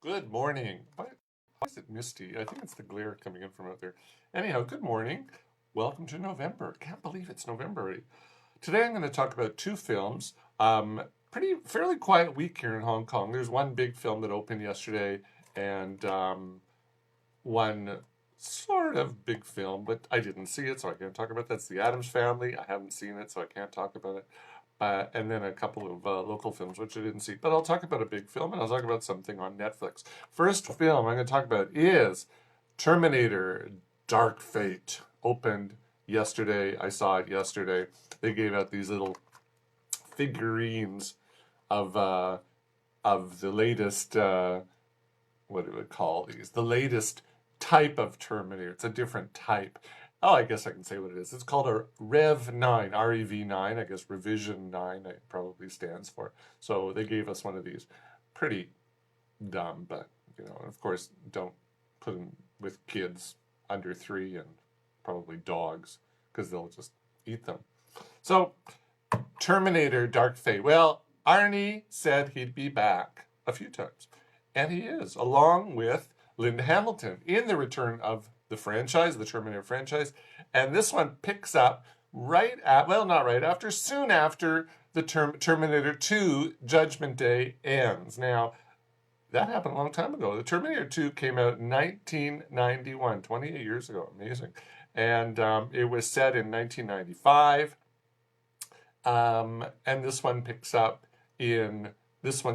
Good morning. Why is it misty? I think it's the glare coming in from out there. Anyhow, good morning. Welcome to November. Can't believe it's November already. Today I'm going to talk about two films. Fairly quiet week here in Hong Kong. There's one big film that opened yesterday and one sort of big film, but I didn't see it, so I can't talk about it. That's The Addams Family. I haven't seen it, so I can't talk about it. And then a couple of local films, which I didn't see. But I'll talk about a big film, and I'll talk about something on Netflix. First film I'm going to talk about is Terminator Dark Fate. Opened yesterday. I saw it yesterday. They gave out these little figurines of the latest, what do we call these? The latest type of Terminator. It's a different type. Oh, I guess I can say what it is. It's called a Rev 9, REV9. I guess Revision 9 it probably stands for. So they gave us one of these. Pretty dumb, but, of course, don't put them with kids under 3 and probably dogs because they'll just eat them. So, Terminator Dark Fate. Well, Arnie said he'd be back a few times. And he is, along with Linda Hamilton in the return of the franchise, the Terminator franchise. And this one picks up soon after the Terminator 2 Judgment Day ends. Now, that happened a long time ago. The Terminator 2 came out in 1991, 28 years ago. Amazing. And it was set in 1995. And this one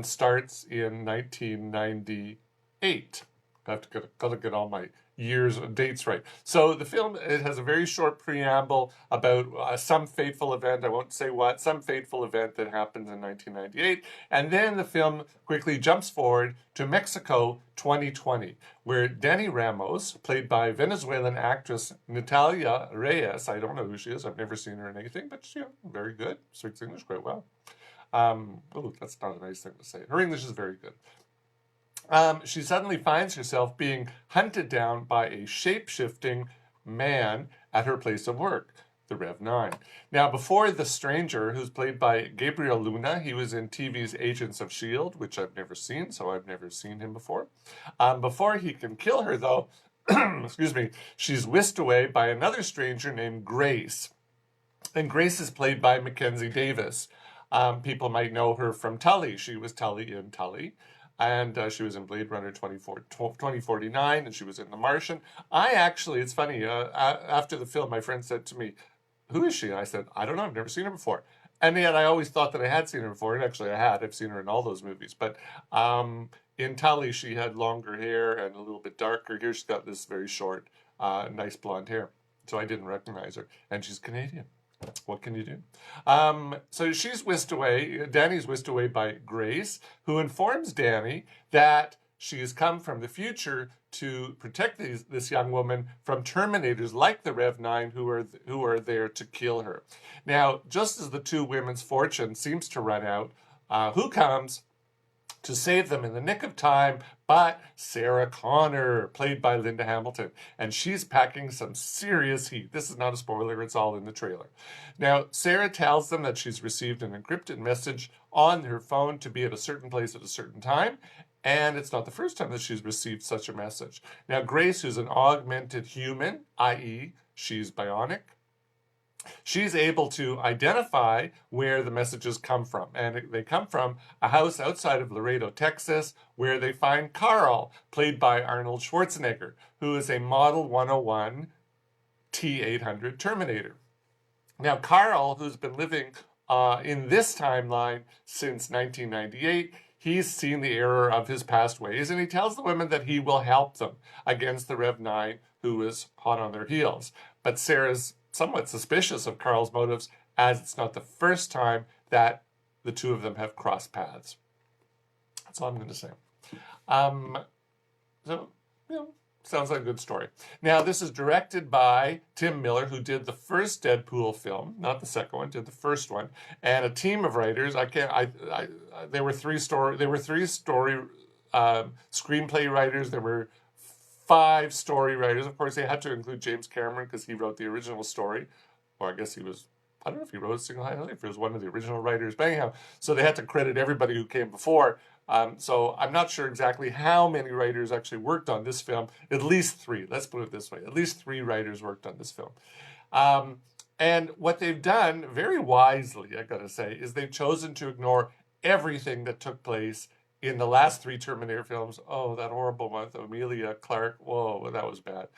starts in 1998. Gotta get all my years and dates right. So the film, it has a very short preamble about some fateful event, I won't say what, some fateful event that happens in 1998. And then the film quickly jumps forward to Mexico 2020, where Danny Ramos, played by Venezuelan actress Natalia Reyes, I don't know who she is, I've never seen her in anything, but she's very good, speaks English quite well. That's not a nice thing to say. Her English is very good. She suddenly finds herself being hunted down by a shape-shifting man at her place of work, the Rev 9. Now, before the stranger, who's played by Gabriel Luna, he was in TV's Agents of S.H.I.E.L.D., which I've never seen, so I've never seen him before. Before he can kill her, though, excuse me, she's whisked away by another stranger named Grace. And Grace is played by Mackenzie Davis. People might know her from Tully. She was Tully in Tully. And she was in Blade Runner 2049, and she was in The Martian. It's funny, after the film, my friend said to me, who is she? And I said, I don't know, I've never seen her before. And yet I always thought that I had seen her before, and actually I had. I've seen her in all those movies. But in Tully, she had longer hair and a little bit darker. Here she's got this very short, nice blonde hair. So I didn't recognize her. And she's Canadian. What can you do? So she's whisked away. Danny's whisked away by Grace, who informs Danny that she has come from the future to protect this young woman from Terminators like the Rev 9 who are there to kill her. Now, just as the two women's fortune seems to run out, who comes to save them in the nick of time, but Sarah Connor, played by Linda Hamilton. And she's packing some serious heat. This is not a spoiler, it's all in the trailer. Now, Sarah tells them that she's received an encrypted message on her phone to be at a certain place at a certain time, and it's not the first time that she's received such a message. Now, Grace, who's an augmented human, i.e., she's bionic, she's able to identify where the messages come from. And they come from a house outside of Laredo, Texas, where they find Carl, played by Arnold Schwarzenegger, who is a Model 101 T-800 Terminator. Now, Carl, who's been living in this timeline since 1998, he's seen the error of his past ways, and he tells the women that he will help them against the Rev 9, who is hot on their heels. But Sarah's somewhat suspicious of Carl's motives, as it's not the first time that the two of them have crossed paths. That's all I'm going to say. Sounds like a good story. Now, this is directed by Tim Miller, who did the first Deadpool film, not the second one, did the first one, and a team of writers. There were three screenplay writers. There were 5 story writers. Of course, they had to include James Cameron because he wrote the original story, or I guess I don't know if he wrote it single-handedly, if he was one of the original writers. But anyhow, so they had to credit everybody who came before. So I'm not sure exactly how many writers actually worked on this film. At least three. Let's put it this way. At least three writers worked on this film. Um, and what they've done very wisely, I gotta say, is they've chosen to ignore everything that took place in the last three Terminator films. Oh, that horrible one with Emilia Clarke. Whoa, that was bad.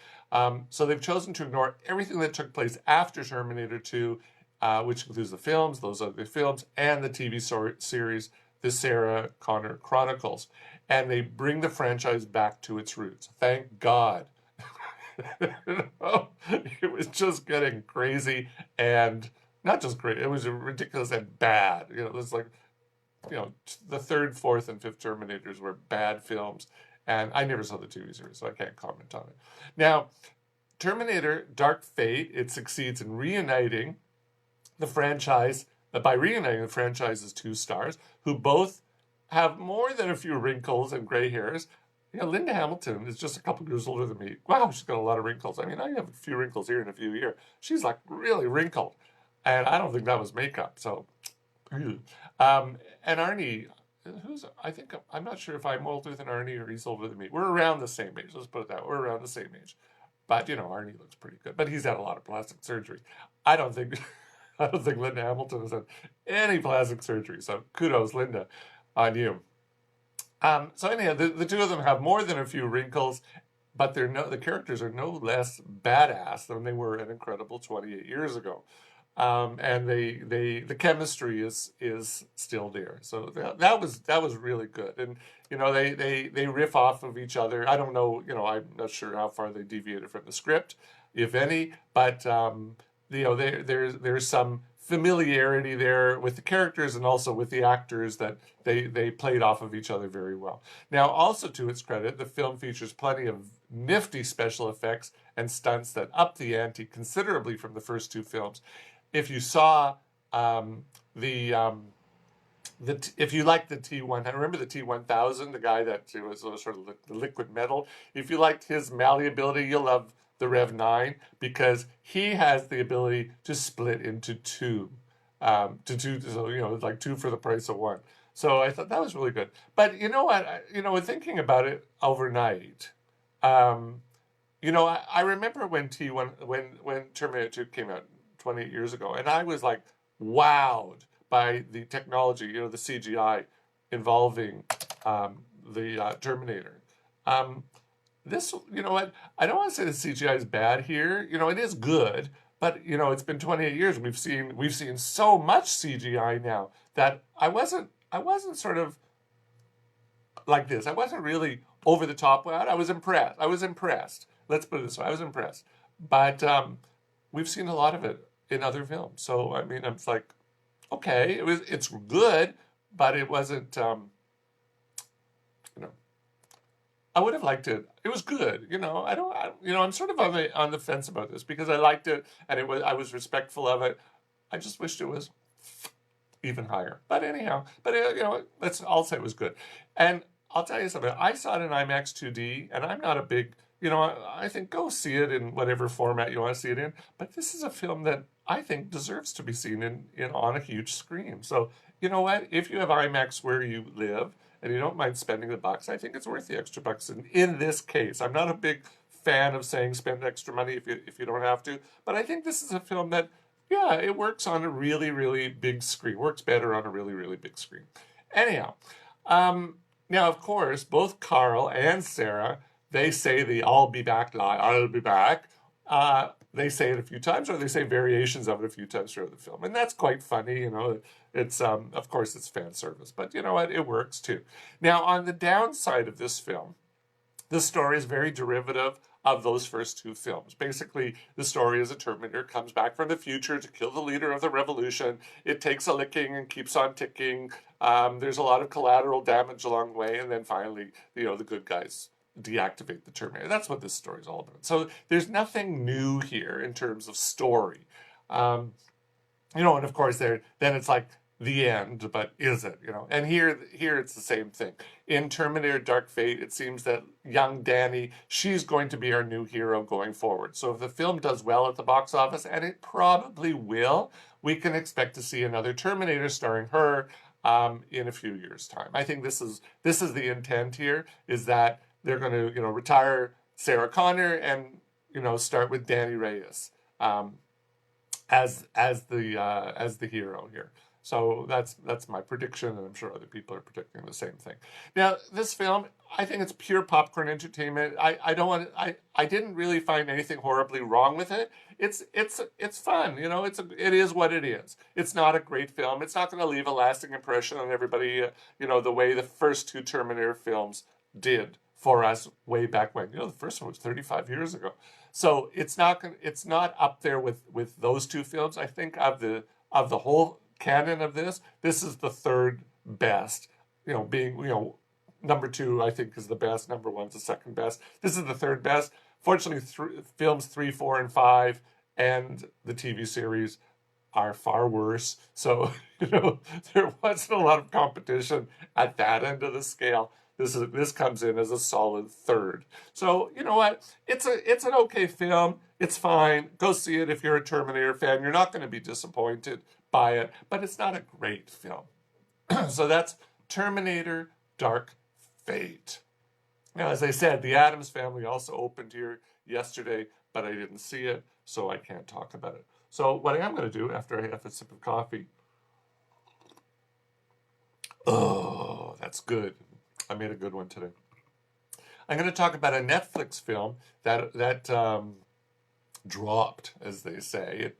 So they've chosen to ignore everything that took place after Terminator 2, which includes the films, those other films, and the TV series, The Sarah Connor Chronicles. And they bring the franchise back to its roots. Thank God. It was just getting crazy, and not just great, it was ridiculous and bad. It was like, the third, fourth, and fifth Terminators were bad films, and I never saw the TV series, so I can't comment on it. Now, Terminator Dark Fate, it succeeds in reuniting the franchise, by reuniting the franchise's two stars, who both have more than a few wrinkles and gray hairs. Linda Hamilton is just a couple years older than me. Wow, she's got a lot of wrinkles. I mean, I have a few wrinkles here and a few here. She's like really wrinkled. And I don't think that was makeup. So, and Arnie, I'm not sure if I'm older than Arnie or he's older than me. We're around the same age. Let's put it that way. We're around the same age. But, Arnie looks pretty good. But he's had a lot of plastic surgery. I don't think Linda Hamilton has had any plastic surgery. So kudos, Linda, on you. So anyhow, the two of them have more than a few wrinkles, but the characters are no less badass than they were an incredible 28 years ago. And the chemistry is still there. So that was really good. And they riff off of each other. I don't know, I'm not sure how far they deviated from the script, if any, but there's some familiarity there with the characters and also with the actors that they played off of each other very well. Now, also to its credit, the film features plenty of nifty special effects and stunts that up the ante considerably from the first two films. If you saw if you liked the T1000, remember the T1000, the guy that was sort of the liquid metal? If you liked his malleability, you'll love the Rev 9, because he has the ability to split into two. So, it's like two for the price of one. So I thought that was really good. But you know what? Thinking about it overnight, I remember when Terminator 2 came out 28 years ago, and I was like wowed by the technology, the CGI involving the Terminator. This, what? I don't want to say the CGI is bad here. It is good, but it's been 28 years. We've seen so much CGI now that I wasn't sort of like this. I wasn't really over the top with it. I was impressed. Let's put it this way. I was impressed. But we've seen a lot of it in other films. So I mean, it's like, okay, it's good, but it wasn't. I would have liked it. It was good, I'm sort of on the fence about this because I liked it and I was respectful of it. I just wished it was even higher. But anyhow, I'll say it was good. And I'll tell you something. I saw it in IMAX 2D, and I'm not a big, I think go see it in whatever format you want to see it in. But this is a film that I think deserves to be seen on a huge screen. So you know what? If you have IMAX where you live, and you don't mind spending the bucks, I think it's worth the extra bucks in this case. I'm not a big fan of saying spend extra money if you don't have to, but I think this is a film that, it works on a really, really big screen. Works better on a really, really big screen. Anyhow, now, of course, both Carl and Sarah, they say the I'll be back line, I'll be back. They say it a few times, or they say variations of it a few times throughout the film. And that's quite funny, It's, of course, it's fan service, but you know what? It works too. Now, on the downside of this film, the story is very derivative of those first two films. Basically, the story is a Terminator comes back from the future to kill the leader of the revolution. It takes a licking and keeps on ticking. There's a lot of collateral damage along the way, and then finally, the good guys deactivate the Terminator. That's what this story is all about. So there's nothing new here in terms of story. And of course, then it's like the end, but is it? And here it's the same thing. In Terminator Dark Fate, it seems that young Danny, she's going to be our new hero going forward. So if the film does well at the box office, and it probably will, we can expect to see another Terminator starring her, in a few years' time. I think this is the intent here, is that they're going to retire Sarah Connor and start with Danny Reyes as the hero here. So that's my prediction, and I'm sure other people are predicting the same thing. Now, this film, I think it's pure popcorn entertainment. I didn't really find anything horribly wrong with it. It's fun, it is what it is. It's not a great film. It's not going to leave a lasting impression on everybody, the way the first two Terminator films did for us way back when. The first one was 35 years ago. So it's not up there with those two films. I think of the whole canon of this is the third best. Being number two I think is the best. Number one's the second best. This is the third best. Fortunately, films 3, 4, and 5 and the TV series are far worse. So there wasn't a lot of competition at that end of the scale. This comes in as a solid third. So you know what? It's an okay film. It's fine. Go see it if you're a Terminator fan. You're not going to be disappointed by it, but it's not a great film. So that's Terminator Dark Fate. Now, as I said, the Addams Family also opened here yesterday, but I didn't see it, so I can't talk about it. So what I am going to do after I have a sip of coffee, oh, that's good. I made a good one today. I'm going to talk about a Netflix film that dropped, as they say.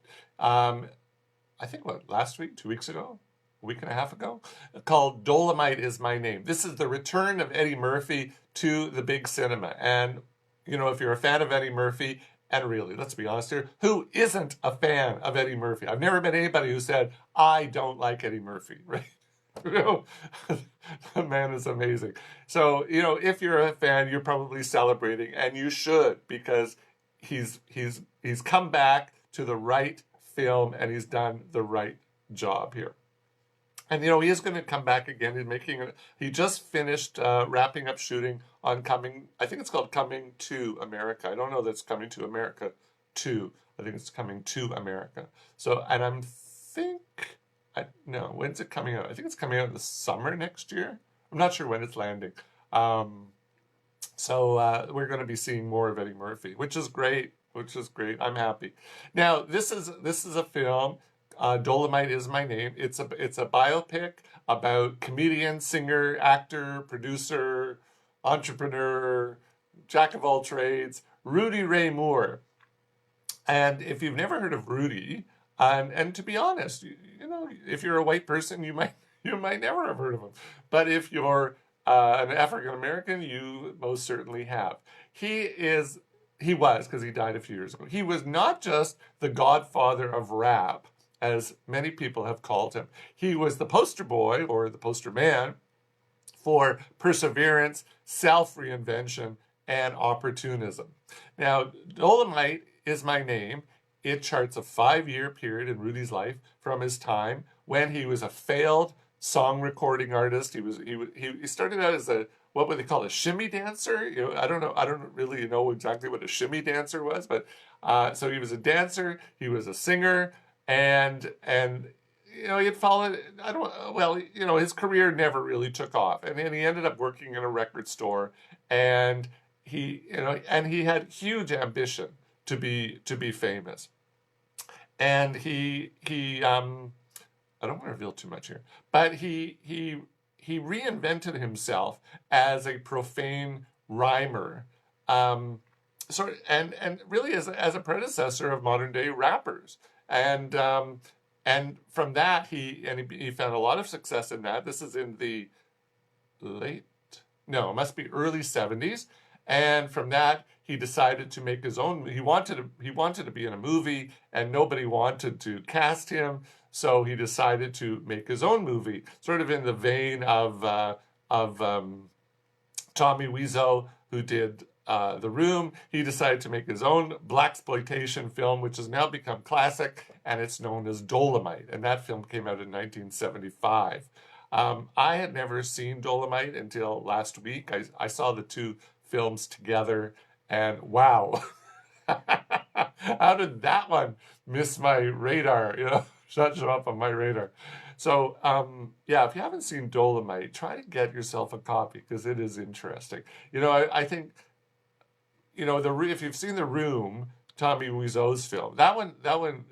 I think, last week, 2 weeks ago, a week and a half ago, called Dolemite Is My Name. This is the return of Eddie Murphy to the big cinema. And, if you're a fan of Eddie Murphy, and really, let's be honest here, who isn't a fan of Eddie Murphy? I've never met anybody who said, I don't like Eddie Murphy, right? The man is amazing. So, if you're a fan, you're probably celebrating, and you should, because he's come back to the right film, and he's done the right job here. And he is going to come back again. He just finished wrapping up shooting on I think it's called Coming to America. I don't know that it's Coming to America 2. I think it's Coming to America. So, and when's it coming out? I think it's coming out in the summer next year. I'm not sure when it's landing. So we're going to be seeing more of Eddie Murphy, which is great. I'm happy. Now, this is a film. Dolemite Is My Name. It's a biopic about comedian, singer, actor, producer, entrepreneur, jack of all trades, Rudy Ray Moore. And if you've never heard of Rudy, and to be honest, if you're a white person, you might never have heard of him. But if you're an African American, you most certainly have. He was, because he died a few years ago. He was not just the godfather of rap, as many people have called him. He was the poster boy, or the poster man, for perseverance, self-reinvention, and opportunism. Now, Dolemite Is My Name. It charts a 5-year period in Rudy's life from his time when he was a failed song recording artist. He started out as what would they call a shimmy dancer? I don't know. I don't really know exactly what a shimmy dancer was, but so he was a dancer. He was a singer, and he had followed. His career never really took off, and then he ended up working in a record store, and he had huge ambition to be famous. And he I don't want to reveal too much here, but he reinvented himself as a profane rhymer, and really as a predecessor of modern day rappers. And from that he found a lot of success in that. This is in the it must be early 70s. And from that, he decided to make his own. He wanted to be in a movie, and nobody wanted to cast him. So he decided to make his own movie, sort of in the vein of Tommy Wiseau, who did The Room. He decided to make his own blaxploitation film, which has now become classic, and it's known as Dolemite. And that film came out in 1975. I had never seen Dolemite until last week. I saw the two films together, and wow, how did that one miss my radar? Not show up on my radar. So, yeah, if you haven't seen Dolemite, try to get yourself a copy because it is interesting. I think if you've seen The Room, Tommy Wiseau's film, that one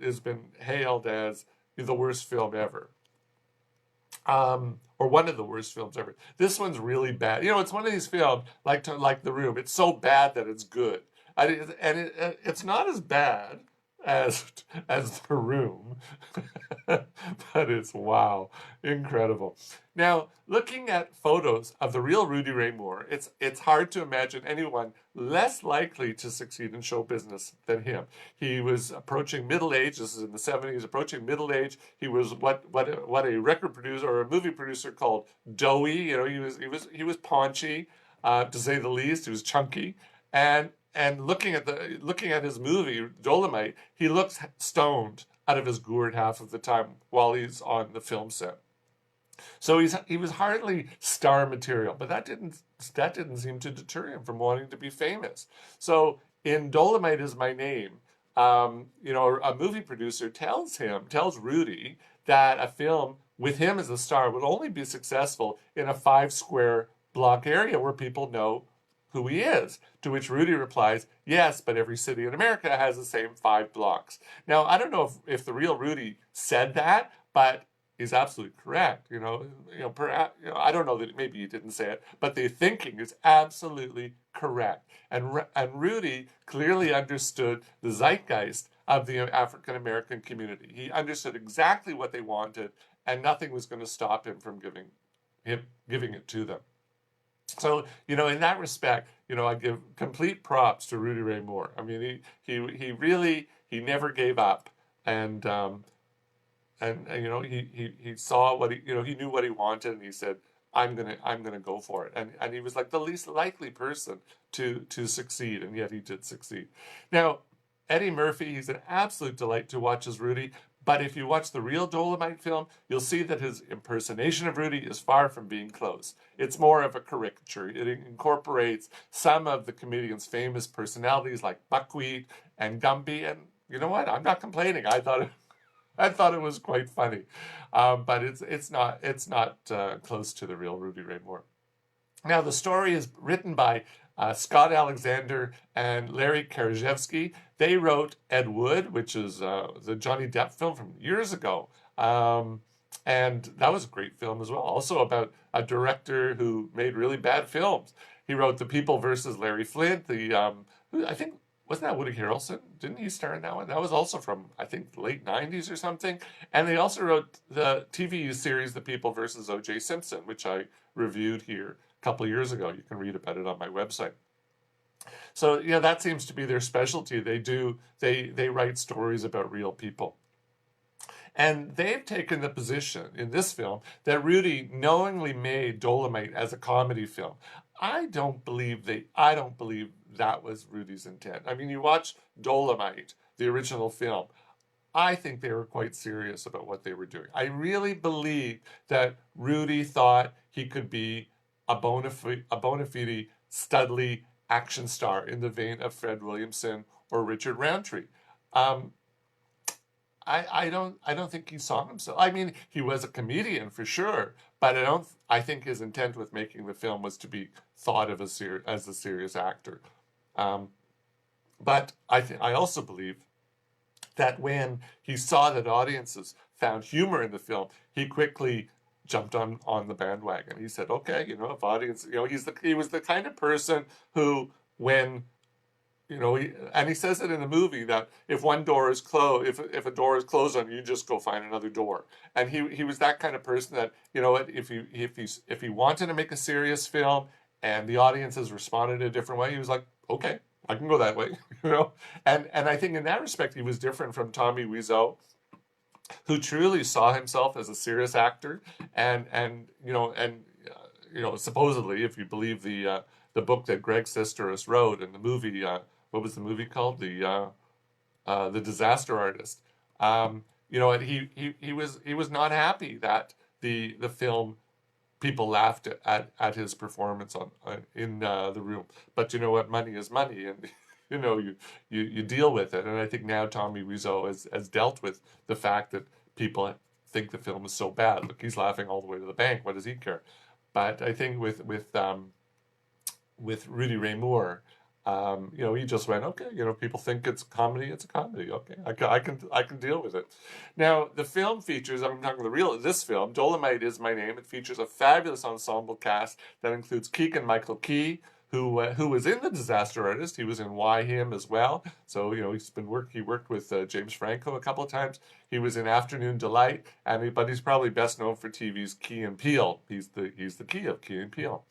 has been hailed as the worst film ever, or one of the worst films ever. This one's really bad. It's one of these films like The Room. It's so bad that it's good, it's not as bad as as The Room, but it's wow, incredible. Now, looking at photos of the real Rudy Ray Moore, it's hard to imagine anyone less likely to succeed in show business than him. He was approaching middle age. This is in the 70s, approaching middle age. He was what a record producer or a movie producer called doughy. He was paunchy, to say the least. He was chunky, and looking at his movie Dolemite, he looks stoned out of his gourd half of the time while he's on the film set. So he was hardly star material, but that didn't seem to deter him from wanting to be famous. So in Dolemite Is My Name, a movie producer tells Rudy, that a film with him as a star would only be successful in a 5 square block area where people know who he is. To which Rudy replies, yes, but every city in America has the same 5 blocks. Now, I don't know if the real Rudy said that, but he's absolutely correct. Perhaps, I don't know that maybe he didn't say it, but the thinking is absolutely correct. And Rudy clearly understood the zeitgeist of the African American community. He understood exactly what they wanted, and nothing was going to stop him from giving it to them. So, in that respect, I give complete props to Rudy Ray Moore. I mean, he never gave up, and he saw what he knew what he wanted, and he said, I'm gonna go for it, and he was like the least likely person to succeed, and yet he did succeed. Now, Eddie Murphy, he's an absolute delight to watch as Rudy. But if you watch the real Dolemite film, you'll see that his impersonation of Rudy is far from being close. It's more of a caricature. It incorporates some of the comedian's famous personalities like Buckwheat and Gumby. And you know what? I'm not complaining. I thought it was quite funny. But it's not close to the real Rudy Ray Moore. Now, the story is written by Scott Alexander and Larry Karaszewski. They wrote Ed Wood, which is the Johnny Depp film from years ago. And that was a great film as well. Also about a director who made really bad films. He wrote The People versus Larry Flint. I think, wasn't that Woody Harrelson? Didn't he star in that one? That was also from, I think, the late 90s or something. And they also wrote the TV series The People versus O.J. Simpson, which I reviewed here a couple of years ago. You can read about it on my website. So, that seems to be their specialty. They write stories about real people. And they've taken the position in this film that Rudy knowingly made Dolemite as a comedy film. I don't believe that was Rudy's intent. I mean, you watch Dolemite, the original film. I think they were quite serious about what they were doing. I really believe that Rudy thought he could be a bona fide studly action star in the vein of Fred Williamson or Richard Roundtree. I don't think he saw himself. I mean, he was a comedian for sure, but I think his intent with making the film was to be thought of as a serious actor. But I also believe that when he saw that audiences found humor in the film, he quickly jumped on the bandwagon. He said, okay, if audience, he was the kind of person who, when and he says it in the movie that if one door is closed, if a door is closed on you, just go find another door. And he was that kind of person that, if he wanted to make a serious film and the audience has responded in a different way, he was like, okay, I can go that way, And I think in that respect, he was different from Tommy Wiseau, who truly saw himself as a serious actor, and supposedly, if you believe the book that Greg Sestero wrote and the movie, what was the movie called? The Disaster Artist. And he was not happy that the film people laughed at his performance in The Room. But you know what? Money is money, and you deal with it. And I think now Tommy Wiseau has dealt with the fact that people think the film is so bad. Look, he's laughing all the way to the bank. What does he care? But I think with Rudy Ray Moore, he just went, okay, people think it's a comedy. Okay, I can deal with it. Now, the film features, I'm talking this film, Dolemite Is My Name. It features a fabulous ensemble cast that includes Keegan Michael Key, who was in The Disaster Artist. He was in Why Him as well. So, he worked with James Franco a couple of times. He was in Afternoon Delight, but he's probably best known for TV's Key and Peele. He's the key of Key and Peele.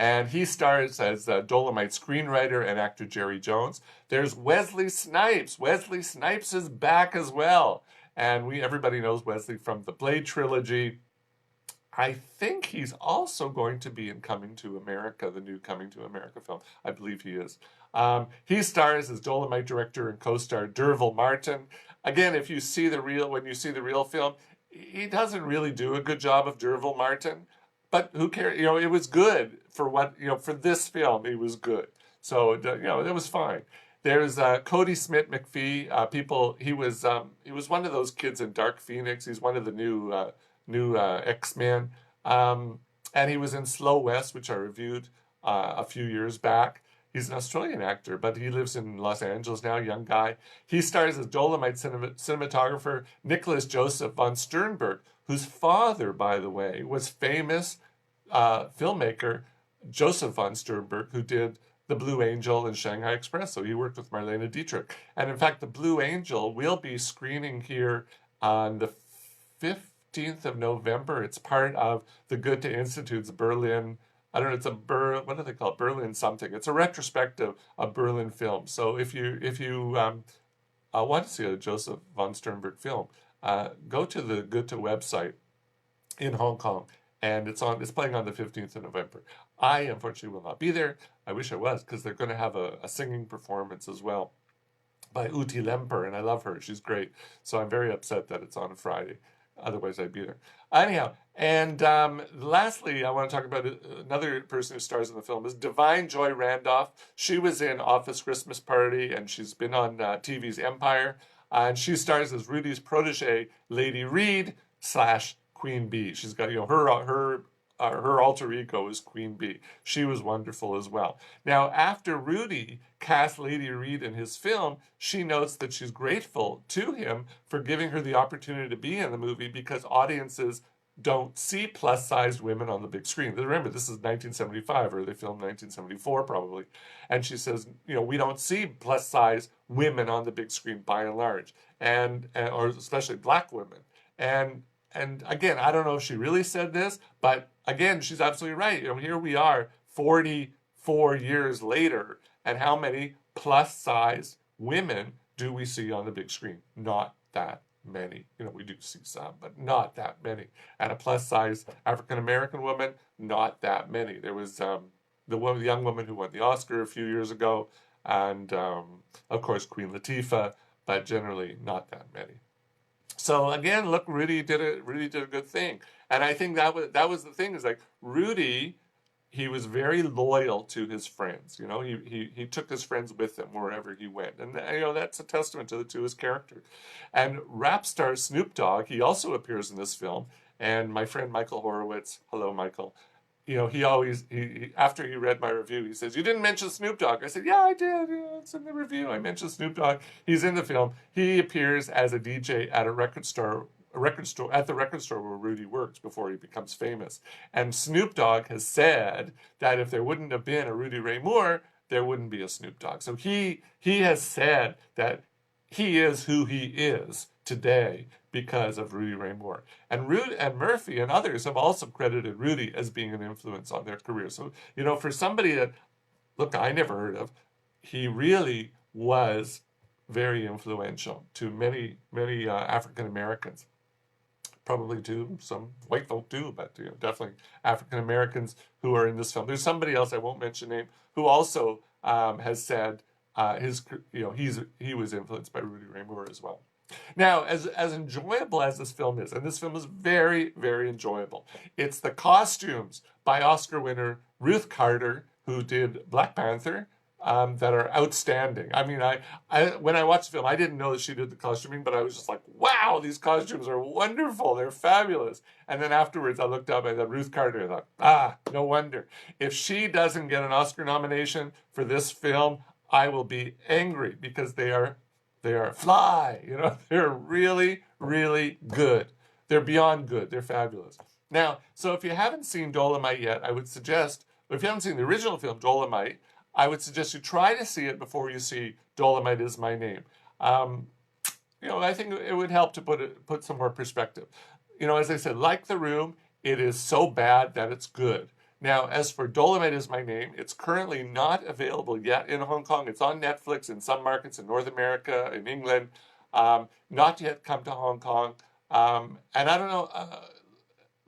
And he stars as Dolemite screenwriter and actor Jerry Jones. There's Wesley Snipes. Wesley Snipes is back as well. And everybody knows Wesley from the Blade trilogy. I think he's also going to be in Coming to America, the new Coming to America film. I believe he is. He stars as Dolemite director and co-star Derville Martin. Again, when you see the real film, he doesn't really do a good job of Derville Martin. But who cares? It was good for for this film, it was good. So, it was fine. There's Cody Smith McPhee. He was one of those kids in Dark Phoenix. He's one of the new X-Men. And he was in Slow West, which I reviewed a few years back. He's an Australian actor, but he lives in Los Angeles now, young guy. He stars as Dolemite cinematographer Nicholas Joseph von Sternberg, whose father, by the way, was famous filmmaker Joseph von Sternberg, who did The Blue Angel and Shanghai Express. So he worked with Marlene Dietrich. And in fact, The Blue Angel will be screening here on the 15th of November. It's part of the Goethe Institute's Berlin, I don't know, what do they call it? Berlin something. It's a retrospective of Berlin films. So if you want to see a Joseph von Sternberg film, go to the Goethe website in Hong Kong, and it's playing on the 15th of November. I unfortunately will not be there. I wish I was, because they're going to have a singing performance as well by Uti Lemper, and I love her. She's great. So I'm very upset that it's on a Friday. Otherwise, I'd be there. Anyhow, and lastly, I want to talk about another person who stars in the film is Divine Joy Randolph. She was in Office Christmas Party, and she's been on TV's Empire. And she stars as Rudy's protege, Lady Reed / Queen Bee. She's got, her alter ego is Queen Bee. She was wonderful as well. Now, after Rudy cast Lady Reed in his film, she notes that she's grateful to him for giving her the opportunity to be in the movie because audiences don't see plus-sized women on the big screen. Remember, this is 1975, or they filmed 1974 probably. And she says, we don't see plus-sized women on the big screen by and large, or especially black women. And again, I don't know if she really said this, but again, she's absolutely right. Here we are 44 years later, and how many plus-sized women do we see on the big screen? Not that many. We do see some, but not that many. And a plus-sized African-American woman, not that many. There was the young woman who won the Oscar a few years ago, and of course Queen Latifah, but generally not that many. So again, look, Rudy did a good thing, and I think that was the thing, is like Rudy, he was very loyal to his friends. He took his friends with him wherever he went, and that's a testament to his character. And rap star Snoop Dogg, he also appears in this film, and my friend Michael Horowitz, hello Michael, he after he read my review, he says, "You didn't mention Snoop Dogg." I said, "Yeah, I did. It's in the review. I mentioned Snoop Dogg. He's in the film. He appears as a DJ at the record store where Rudy works before he becomes famous. And Snoop Dogg has said that if there wouldn't have been a Rudy Ray Moore, there wouldn't be a Snoop Dogg. So he has said that he is who he is today because of Rudy Ray Moore. And Murphy and others have also credited Rudy as being an influence on their career. So, for somebody that, look, I never heard of, he really was very influential to many, many African Americans. Probably to some white folk too, but definitely African Americans who are in this film. There's somebody else, I won't mention name, who also has said he was influenced by Rudy Ray Moore as well. Now, as enjoyable as this film is, and this film is very, very enjoyable, it's the costumes by Oscar winner Ruth Carter, who did Black Panther, that are outstanding. I mean, I when I watched the film, I didn't know that she did the costuming, but I was just like, wow, these costumes are wonderful. They're fabulous. And then afterwards, I looked up and I thought, Ruth Carter. I thought, no wonder. If she doesn't get an Oscar nomination for this film, I will be angry because they are fly. They're really, really good. They're beyond good. They're fabulous. Now, so if you haven't seen Dolemite yet, I would suggest, if you haven't seen the original film, Dolemite, I would suggest you try to see it before you see Dolemite Is My Name. I think it would help to put some more perspective. As I said, like The Room, it is so bad that it's good. Now, as for Dolemite Is My Name, it's currently not available yet in Hong Kong. It's on Netflix in some markets in North America, in England. Not yet come to Hong Kong. And I don't know.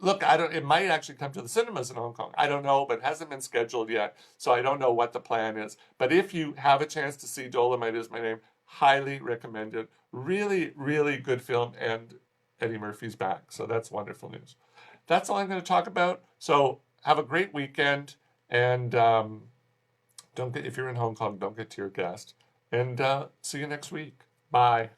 Look, it might actually come to the cinemas in Hong Kong. I don't know, but it hasn't been scheduled yet, so I don't know what the plan is. But if you have a chance to see Dolemite Is My Name, highly recommend it. Really, really good film, and Eddie Murphy's back, so that's wonderful news. That's all I'm going to talk about. So have a great weekend, and if you're in Hong Kong, don't get tear gassed. And see you next week. Bye.